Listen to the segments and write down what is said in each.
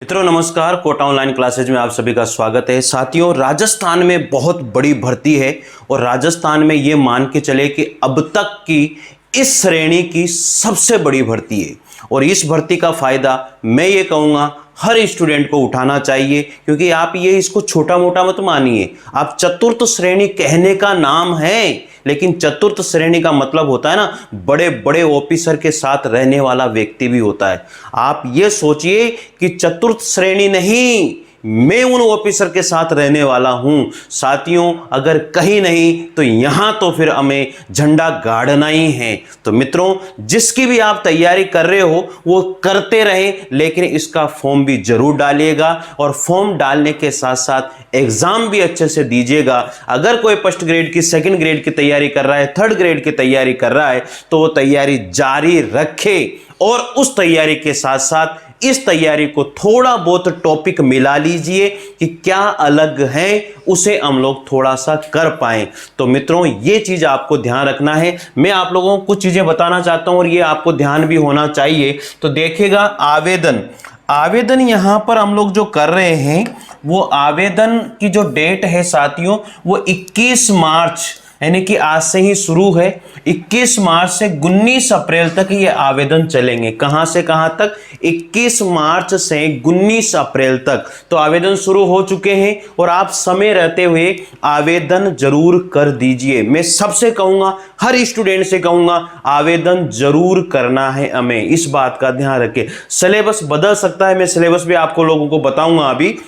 मित्रों नमस्कार, Kota online classes में आप सभी का स्वागत है। साथियों, राजस्थान में बहुत बड़ी भर्ती है और राजस्थान में ये मान के चले कि अब तक की इस श्रेणी की सबसे बड़ी भर्ती है और इस भर्ती का फायदा मैं ये कहूँगा हर स्टूडेंट को उठाना चाहिए, क्योंकि आप ये इसको छोटा मोटा मत मानिए। आप चतुर्थ श्रेणी कहने का नाम है, लेकिन चतुर्थ श्रेणी का मतलब होता है ना, बड़े बड़े ऑफिसर के साथ रहने वाला व्यक्ति भी होता है। आप ये सोचिए कि चतुर्थ श्रेणी नहीं, मैं उन ऑफिसर के साथ रहने वाला हूं। साथियों, अगर कहीं नहीं तो यहां तो फिर हमें झंडा गाड़ना ही है। तो मित्रों, जिसकी भी आप तैयारी कर रहे हो वो करते रहे, लेकिन इसका फॉर्म भी जरूर डालिएगा और फॉर्म डालने के साथ साथ एग्जाम भी अच्छे से दीजिएगा। अगर कोई फर्स्ट ग्रेड की, सेकंड ग्रेड की तैयारी कर रहा है, थर्ड ग्रेड की तैयारी कर रहा है, तो वो तैयारी जारी रखे और उस तैयारी के साथ साथ इस तैयारी को थोड़ा बहुत टॉपिक मिला लीजिए कि क्या अलग है, उसे हम लोग थोड़ा सा कर पाएं। तो मित्रों, ये चीज आपको ध्यान रखना है। मैं आप लोगों को कुछ चीजें बताना चाहता हूं और ये आपको ध्यान भी होना चाहिए। तो देखिएगा, आवेदन यहां पर हम लोग जो कर रहे हैं, वो आवेदन की जो डेट है साथियों, वो 21 मार्च यानी कि आज से ही शुरू है। 21 मार्च से 19 अप्रैल तक ये आवेदन चलेंगे। कहां से कहां तक? 21 मार्च से 19 अप्रैल तक तो आवेदन शुरू हो चुके हैं और आप समय रहते हुए आवेदन जरूर कर दीजिए। मैं सबसे कहूंगा, हर स्टूडेंट से कहूंगा, आवेदन जरूर करना है हमें। इस बात का ध्यान रखें। सिलेबस बदल सकता है, मैं सिलेबस भी आपको लोगों को बताऊंगा अभी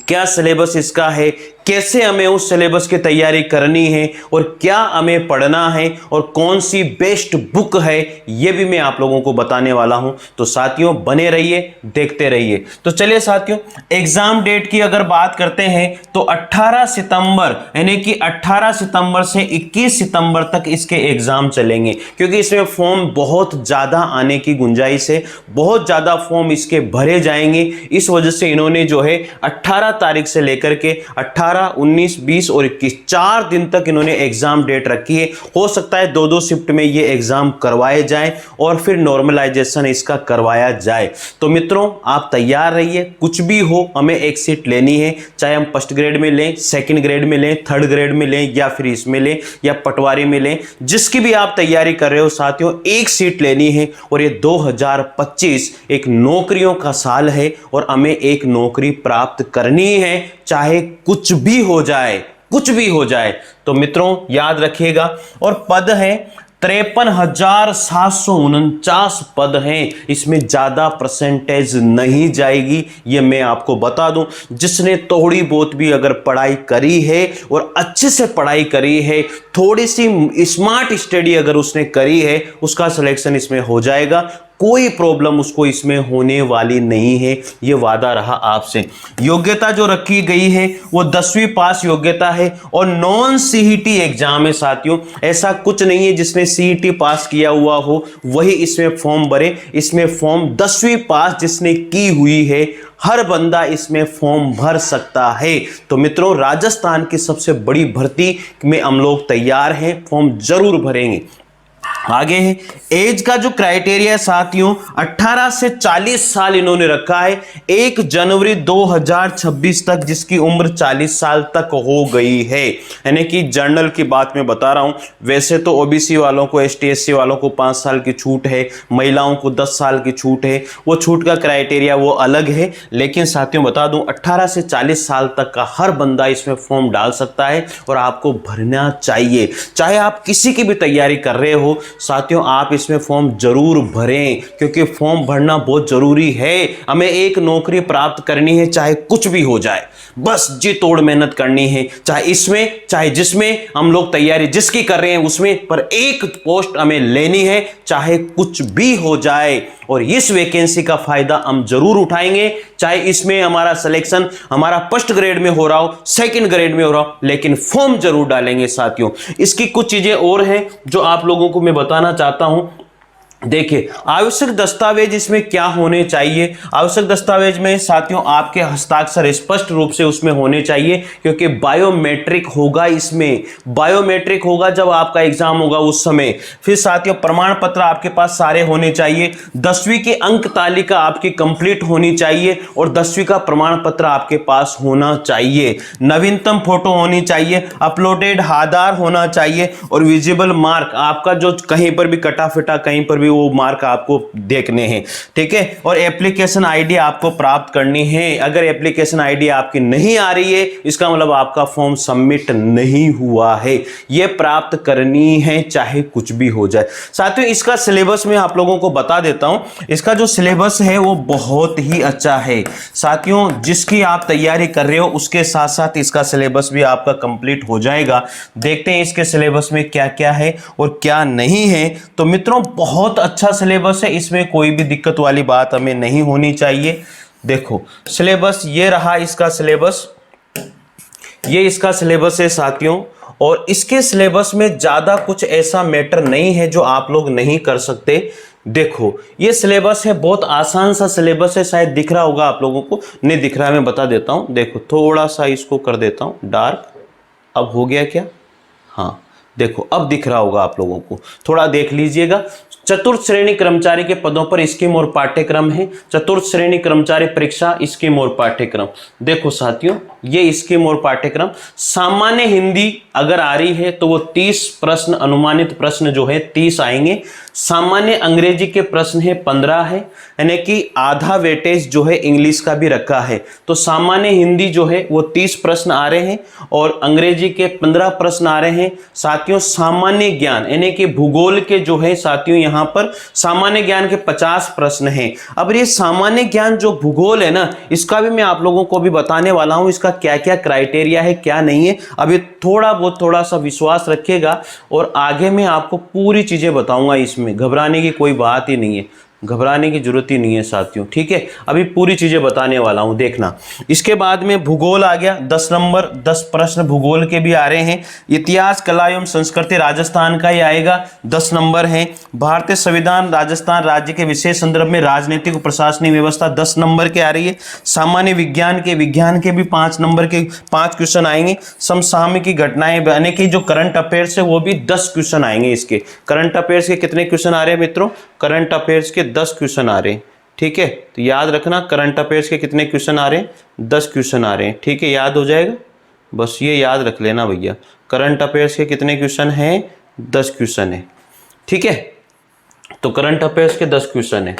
क्या सिलेबस इसका है, कैसे हमें उस सिलेबस की तैयारी करनी है और क्या हमें पढ़ना है और कौन सी बेस्ट बुक है, यह भी मैं आप लोगों को बताने वाला हूं। तो साथियों, बने रहिए, देखते रहिए। तो चलिए साथियों, एग्जाम डेट की अगर बात करते हैं तो 18 सितंबर यानी कि 18 सितंबर से 21 सितंबर तक इसके एग्जाम चलेंगे, क्योंकि इसमें फॉर्म बहुत ज्यादा आने की गुंजाइश है, बहुत ज्यादा फॉर्म इसके भरे जाएंगे। इस वजह से इन्होंने जो है 18 तारीख से लेकर के 18, 19, 20 और 21 4 दिन तक इन्होंने एग्जाम डेट रखी है। हो सकता है 2-2 शिफ्ट में ये एग्जाम करवाए जाएं और फिर नॉर्मलाइजेशन इसका करवाया जाए। तो मित्रों, आप तैयार रहिए। कुछ भी हो, हमें एक सीट लेनी है, चाहे हम फर्स्ट ग्रेड में लें, सेकंड ग्रेड में लें, थर्ड ग्रेड में लें या फिर इसमें लें या पटवारी में लें, जिसकी भी आप तैयारी कर रहे हो साथियों, एक सीट लेनी है। और ये 2025 एक नौकरियों का साल है और हमें एक नौकरी प्राप्त करनी है, चाहे कुछ भी हो जाए, कुछ भी हो जाए। तो मित्रों, याद रखिएगा। और पद है 53,749 पद हैं। इसमें ज्यादा परसेंटेज नहीं जाएगी, ये मैं आपको बता दूं। जिसने थोड़ी बहुत भी अगर पढ़ाई करी है और अच्छे से पढ़ाई करी है, थोड़ी सी स्मार्ट स्टडी अगर उसने करी है, उसका सिलेक्शन इसमें हो जाएगा। कोई प्रॉब्लम उसको इसमें होने वाली नहीं है, ये वादा रहा आपसे। योग्यता जो रखी गई है वो 10वीं पास योग्यता है और नॉन सीईटी एग्जाम है साथियों। ऐसा कुछ नहीं है जिसने सीईटी पास किया हुआ हो वही इसमें फॉर्म भरे। इसमें फॉर्म 10वीं पास जिसने की हुई है, हर बंदा इसमें फॉर्म भर सकता है। तो मित्रों, राजस्थान की सबसे बड़ी भर्ती में हम लोग तैयार हैं, फॉर्म जरूर भरेंगे। आगे है एज का जो क्राइटेरिया साथियों, 18 से 40 साल इन्होंने रखा है। 1 जनवरी 2026 तक जिसकी उम्र 40 साल तक हो गई है, यानी कि जनरल की बात मैं बता रहा हूं। वैसे तो ओबीसी वालों को, एसटी एससी वालों को 5 साल की छूट है, महिलाओं को 10 साल की छूट है, वो छूट का क्राइटेरिया वो अलग है। लेकिन साथियों बता दूं, 18 से 40 साल तक का हर बंदा इसमें फॉर्म डाल सकता है और आपको भरना चाहिए। चाहे आप किसी की भी तैयारी कर रहे हो साथियों, आप इसमें फॉर्म जरूर भरें, क्योंकि फॉर्म भरना बहुत जरूरी है। हमें एक नौकरी प्राप्त करनी है, चाहे कुछ भी हो जाए, बस जी तोड़ मेहनत करनी है। चाहे इसमें, चाहे जिसमें हम लोग तैयारी जिसकी कर रहे हैं उसमें, पर एक पोस्ट हमें लेनी है, चाहे कुछ भी हो जाए। और इस वैकेंसी का फायदा हम जरूर उठाएंगे, चाहे इसमें हमारा सिलेक्शन हमारा फर्स्ट ग्रेड में हो रहा हो, सेकंड ग्रेड में हो रहा हो, लेकिन फॉर्म जरूर डालेंगे साथियों। इसकी कुछ चीजें और हैं जो आप लोगों को मैं बताना चाहता हूं। देखिए आवश्यक दस्तावेज इसमें क्या होने चाहिए। आवश्यक दस्तावेज में साथियों आपके हस्ताक्षर स्पष्ट रूप से उसमें होने चाहिए, क्योंकि बायोमेट्रिक होगा, इसमें बायोमेट्रिक होगा जब आपका एग्जाम होगा उस समय। फिर साथियों प्रमाण पत्र आपके पास सारे होने चाहिए। 10वीं की अंक तालिका आपकी कंप्लीट होनी चाहिए और 10वीं का प्रमाण पत्र आपके पास होना चाहिए। नवीनतम फोटो होनी चाहिए, अपलोडेड आधार होना चाहिए और विजिबल मार्क आपका जो कहीं पर भी कटा फिटा कहीं पर भी वो मार्क आपको देखने हैं, ठीक है। और एप्लीकेशन आईडी आपको प्राप्त करनी है। अगर एप्लीकेशन आईडी आपकी नहीं आ रही है इसका मतलब आपका फॉर्म सबमिट नहीं हुआ है, ये प्राप्त करनी है चाहे कुछ भी हो जाए। साथियों इसका सिलेबस मैं आप लोगों को बता देता हूं। इसका जो सिलेबस है वो बहुत ही अच्छा है साथियों, जिसकी आप तैयारी कर रहे हो उसके साथ साथ इसका सिलेबस भी आपका कंप्लीट हो जाएगा। देखते हैं इसके सिलेबस में क्या क्या है और क्या नहीं है। तो मित्रों बहुत अच्छा सिलेबस है, इसमें कोई भी दिक्कत वाली बात हमें नहीं होनी चाहिए। देखो सिलेबस ये रहा, इसका सिलेबस ये इसका सिलेबस है साथियों, और इसके सिलेबस में ज्यादा कुछ ऐसा मैटर नहीं है जो आप लोग नहीं कर सकते। देखो ये सिलेबस है, बहुत आसान सा सिलेबस है, शायद दिख रहा होगा आप लोगों को, नहीं दिख रहा है मैं बता देता हूं। देखो थोड़ा सा इसको कर देता हूं डार्क, अब हो गया क्या? हाँ देखो अब दिख रहा होगा आप लोगों को, थोड़ा देख लीजिएगा। चतुर्थ श्रेणी कर्मचारी के पदों पर स्कीम और पाठ्यक्रम है। चतुर्थ श्रेणी कर्मचारी परीक्षा स्कीम और पाठ्यक्रम। देखो साथियों ये स्कीम और पाठ्यक्रम, सामान्य हिंदी अगर आ रही है तो वो 30 प्रश्न, अनुमानित प्रश्न जो है 30 आएंगे। सामान्य अंग्रेजी के प्रश्न है 15 है, यानी कि आधा वेटेज जो है इंग्लिश का भी रखा है। तो सामान्य हिंदी जो है वो 30 प्रश्न आ रहे हैं और अंग्रेजी के 15 प्रश्न आ रहे हैं। साथियों सामान्य ज्ञान यानी कि भूगोल के जो है साथियों यहाँ पर सामान्य ज्ञान के 50 प्रश्न हैं। अब ये सामान्य ज्ञान जो भूगोल है ना, इसका भी मैं आप लोगों को भी बताने वाला हूँ, इसका क्या क्या क्राइटेरिया है क्या नहीं है। अभी थोड़ा सा विश्वास रखिएगा और आगे मैं आपको पूरी चीजें बताऊंगा, इसमें घबराने की कोई बात ही नहीं है, घबराने की जरूरत ही नहीं है साथियों, ठीक है। अभी पूरी चीजें बताने वाला हूं, देखना। इसके बाद में भूगोल आ गया, 10 नंबर, 10 प्रश्न भूगोल के भी आ रहे हैं। इतिहास कला एवं संस्कृति राजस्थान का ही आएगा, 10 नंबर है। भारतीय संविधान राजस्थान राज्य के विशेष संदर्भ में राजनीतिक और प्रशासनिक व्यवस्था 10 नंबर के आ रही है। सामान्य विज्ञान के भी 5 नंबर के 5 क्वेश्चन आएंगे। समसामयिक घटनाएं यानी कि जो करंट अफेयर्स है वो भी 10 क्वेश्चन आएंगे। इसके करंट अफेयर्स के कितने क्वेश्चन आ रहे हैं मित्रों? करंट अफेयर्स के 10 क्वेश्चन आ रहे हैं, ठीक है। तो याद रखना करंट अफेयर्स के कितने क्वेश्चन आ रहे हैं? 10 क्वेश्चन आ रहे हैं, ठीक है, याद हो जाएगा। बस ये याद रख लेना भैया, करंट अफेयर्स के कितने क्वेश्चन हैं? 10 क्वेश्चन है, ठीक है। तो करंट अफेयर्स के 10 क्वेश्चन है।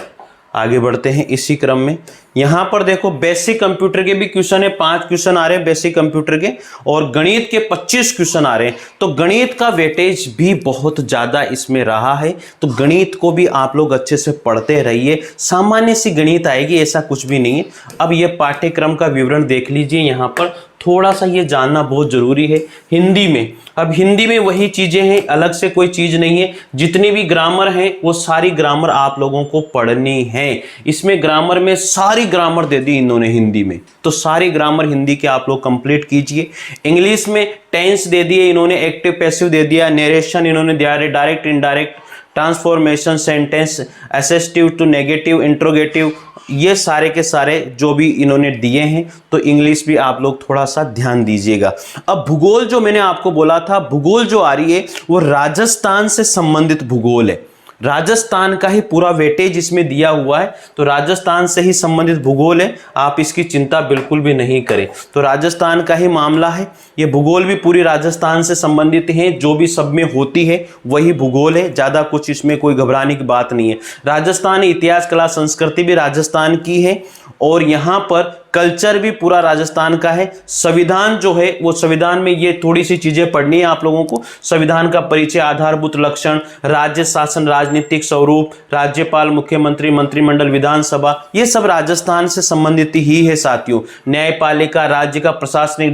आगे बढ़ते हैं इसी क्रम में। यहां पर देखो बेसिक कंप्यूटर के भी क्वेश्चन है, 5 क्वेश्चन आ रहे हैं बेसिक कंप्यूटर के, और गणित के 25 क्वेश्चन आ रहे हैं। तो गणित का वेटेज भी बहुत ज्यादा इसमें रहा है, तो गणित को भी आप लोग अच्छे से पढ़ते रहिए। सामान्य सी गणित आएगी, ऐसा कुछ भी नहीं है। अब ये पाठ्यक्रम का विवरण देख लीजिए, यहाँ पर थोड़ा सा ये जानना बहुत जरूरी है। हिंदी में, अब हिंदी में वही चीजें हैं, अलग से कोई चीज नहीं है। जितनी भी ग्रामर है वो सारी ग्रामर आप लोगों को पढ़नी है। इसमें ग्रामर में सारी ग्रामर दे दी इन्होंने हिंदी में, तो सारी ग्रामर हिंदी के आप लोग कंप्लीट कीजिए। इंग्लिश में टेंस दे दिए इन्होंने, एक्टिव पैसिव दे दिया, नरेशन इन्होंने दिया, direct indirect, transformation, sentence, assertive to negative, interrogative, ये सारे के सारे जो भी इन्होंने दिए हैं। तो इंग्लिश भी आप लोग थोड़ा सा ध्यान दीजिएगा। अब भूगोल जो मैंने आपको बोला था, भूगोल जो आ रही है वो राजस्थान से संबंधित भूगोल है। राजस्थान का ही पूरा वेटेज इसमें दिया हुआ है, तो राजस्थान से ही संबंधित भूगोल है, आप इसकी चिंता बिल्कुल भी नहीं करें। तो राजस्थान का ही मामला है, ये भूगोल भी पूरी राजस्थान से संबंधित है, जो भी सब में होती है वही भूगोल है, ज्यादा कुछ इसमें कोई घबराने की बात नहीं है। राजस्थान इतिहास कला संस्कृति भी राजस्थान की है, और यहाँ पर कल्चर भी पूरा राजस्थान का है। संविधान जो है वो संविधान में ये थोड़ी सी चीजें पढ़नी है आप लोगों को। संविधान का परिचय, आधारभूत लक्षण, राज्य शासन, राजनीतिक स्वरूप, राज्यपाल, मुख्यमंत्री, मंत्रिमंडल, विधानसभा, ये सब राजस्थान से संबंधित ही है साथियों। न्यायपालिका, राज्य का प्रशासनिक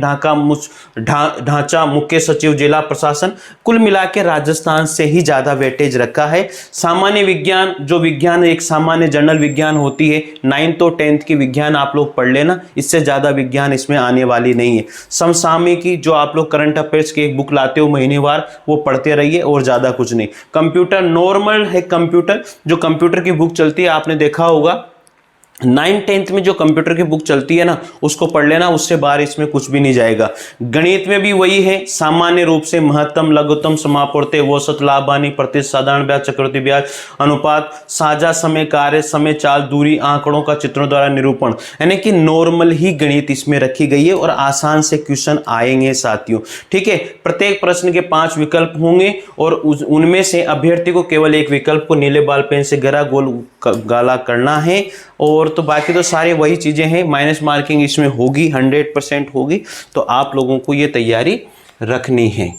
ढांचा, मुख्य सचिव, जिला प्रशासन, कुल मिला के राजस्थान से ही ज्यादा वेटेज रखा है। सामान्य विज्ञान, जो विज्ञान एक सामान्य जनरल विज्ञान होती है, 9th और 10th की विज्ञान आप लोग पढ़ लेना, इससे ज्यादा विज्ञान इसमें आने वाली नहीं है। समसामयिकी जो आप लोग करंट अफेयर्स की एक बुक लाते हो महीनेवार, वो पढ़ते रहिए और ज्यादा कुछ नहीं। कंप्यूटर नॉर्मल जनरल है कंप्यूटर, जो कंप्यूटर की बुक चलती है आपने देखा होगा 9th-10th में जो कंप्यूटर की बुक चलती है ना उसको पढ़ लेना, उससे बाहर इसमें कुछ भी नहीं जाएगा। गणित में भी वही है, सामान्य रूप से महत्तम, लघुत्तम, समापूर्ति, औसत, लाभ, हानि, प्रतिशत, साधारण ब्याज, चक्रवृद्धि ब्याज, अनुपात, साझा समय, कार्य समय, चाल, दूरी, आंकड़ों का चित्रों द्वारा निरूपण, यानी कि नॉर्मल ही गणित इसमें रखी गई है और आसान से क्वेश्चन आएंगे साथियों। ठीक है, प्रत्येक प्रश्न के 5 विकल्प होंगे और उनमें से अभ्यर्थी को केवल एक विकल्प को नीले बॉल पेन से गहरा गोल गाला करना है और तो बाकी तो सारे वही चीजें हैं। माइनस मार्किंग इसमें होगी, 100% होगी, तो आप लोगों को ये तैयारी रखनी है।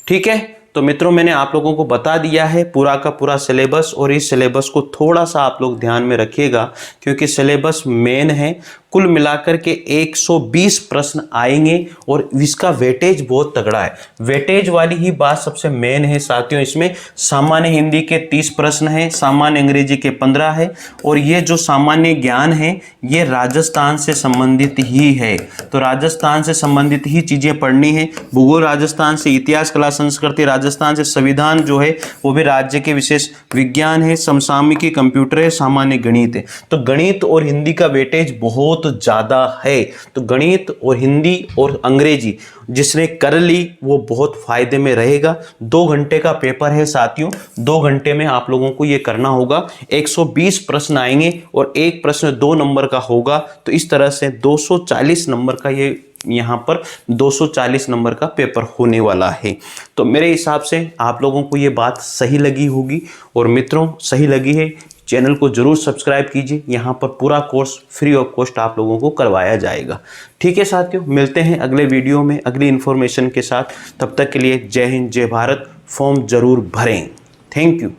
ठीक है, तो मित्रों मैंने आप लोगों को बता दिया है पूरा का पूरा सिलेबस, और इस सिलेबस को थोड़ा सा आप लोग ध्यान में रखिएगा क्योंकि सिलेबस मेन है। कुल मिलाकर के 120 प्रश्न आएंगे और इसका वेटेज बहुत तगड़ा है। वेटेज वाली ही बात सबसे मेन है साथियों। इसमें सामान्य हिंदी के 30 प्रश्न हैं, सामान्य अंग्रेजी के 15 है, और ये जो सामान्य ज्ञान है ये राजस्थान से संबंधित ही है, तो राजस्थान से संबंधित ही चीजें पढ़नी है। भूगोल राजस्थान से, इतिहास, कला, संस्कृति राजस्थान से, संविधान जो है वो भी राज्य के विशेष विज्ञान है, समसामयिकी कंप्यूटर है, सामान्य गणित है। तो गणित और हिंदी का वेटेज बहुत ज्यादा है, तो गणित और हिंदी और अंग्रेजी जिसने कर ली वो बहुत फायदे में रहेगा। 2 घंटे का पेपर है साथियों, 2 घंटे में आप लोगों को ये करना होगा। 120 प्रश्न आएंगे और एक प्रश्न 2 नंबर का होगा, तो इस तरह से 240 नंबर का ये यहाँ पर 240 नंबर का पेपर होने वाला है। तो मेरे हिसाब से आप लोगों को ये बात सही लगी होगी, और मित्रों सही लगी है चैनल को जरूर सब्सक्राइब कीजिए। यहाँ पर पूरा कोर्स फ्री ऑफ कॉस्ट आप लोगों को करवाया जाएगा। ठीक है साथियों, मिलते हैं अगले वीडियो में अगली इन्फॉर्मेशन के साथ। तब तक के लिए जय हिंद, जय भारत। फॉर्म जरूर भरें। Thank you.